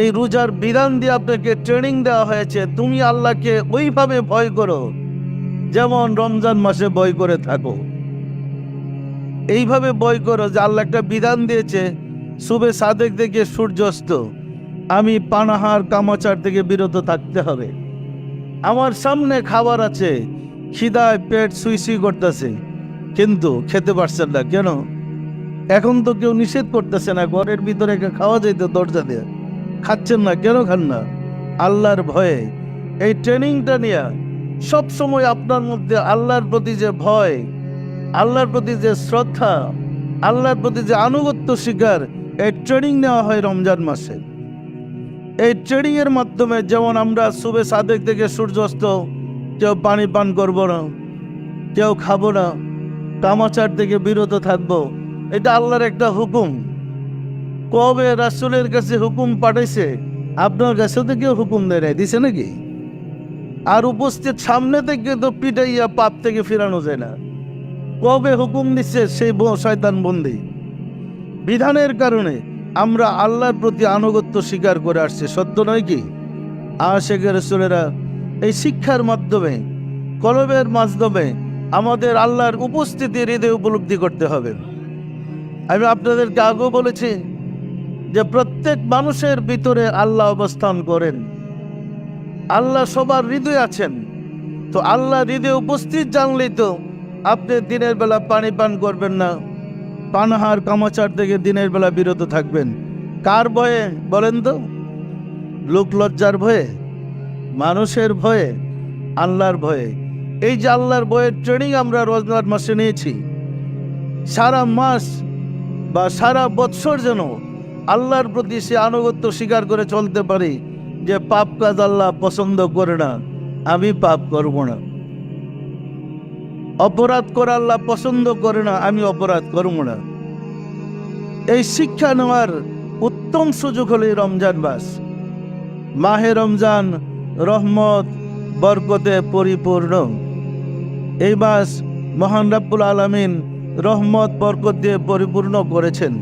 এই রোজার বিধান দিয়ে আপনাকে ট্রেনিং দেওয়া হয়েছে, তুমি আল্লাহকে ওইভাবে ভয় করো যেমন রমজান মাসে ভয় করে থাকো। এইভাবে ভয় করো যে আল্লাহ একটা বিধান দিয়েছে, সুবে সাদেক থেকে সূর্যাস্ত আমি পানাহার কামাচার থেকে বিরত থাকতে হবে। আমার সামনে খাবার আছে, খিদায় পেট সুই করতেছে, কিন্তু খেতে পারছেন না কেন? এখন তো কেউ নিষেধ করতেছে না, ঘরের ভিতরে খাওয়া যাইতে দরজা দিয়ে খাচ্ছেন না কেন? খান না আল্লাহর ভয়ে। এই ট্রেনিংটা নিয়ে সব সময় আপনার মধ্যে আল্লাহর প্রতি যে ভয়, আল্লাহর প্রতি যে শ্রদ্ধা, আল্লাহর প্রতি যে আনুগত্য স্বীকার, এই ট্রেনিং নেওয়া হয় রমজান মাসে। এই ট্রেনিং এর মাধ্যমে যেমন আমরা সুবে সাদেক থেকে সূর্যাস্ত কেউ পানি পান করব না, কেউ খাবো না, কামাচার থেকে বিরত থাকবো, এটা আল্লাহর একটা হুকুম। কবে রাসূলের কাছে হুকুম পাঠাইছে? আপনার কাছে তো কেউ হুকুম দেয় নাই, দিছে নাকি? আর উপস্থিত সামনে থেকে তো পিটাইয়া পাপ থেকে ফিরানো যায় না। কবে হুকুম দিচ্ছে? সেই শয়তান বন্দী বিধানের কারণে আমরা আল্লাহর প্রতি আনুগত্য স্বীকার করে আসছি, সত্য নয় কি? আশিকে রাসূলেরা এই শিক্ষার মাধ্যমে, কলবের মাধ্যমে আমাদের আল্লাহর উপস্থিতি হৃদয়ে উপলব্ধি করতে হবে। আমি আপনাদেরকে আগেও বলেছি যে প্রত্যেক মানুষের ভিতরে আল্লাহ অবস্থান করেন, আল্লাহ সবার হৃদয়ে আছেন। তো আল্লাহ হৃদয়ে উপস্থিত জানলেই তো আপনি দিনের বেলা পানি পান করবেন না, পানাহার কামাচার থেকে দিনের বেলা বিরত থাকবেন। কার ভয়ে বলেন তো? লোক লজ্জার ভয়ে, মানুষের ভয়ে, আল্লাহর ভয়ে। এই যে আল্লাহর ভয়ের ট্রেনিং আমরা রমজান মাসে নিয়েছি, সারা মাস বা সারা বৎসর যেন আল্লাহর প্রতি সে আনুগত্য স্বীকার করে চলতে পারি যে পাপ কাজ আল্লাহ পছন্দ করে না, আমি পাপ করব না। অপরাধ করা আল্লাহ পছন্দ করে না, আমি অপরাধ করব না। এই শিক্ষা নেওয়ার উত্তম সুযোগ হলো রমজান মাস। মাহে রমজান রহমত বরকতে পরিপূর্ণ। এই মাস মহান রব্বুল আলামিন রহমত বরকত দিয়ে পরিপূর্ণ করেছেন।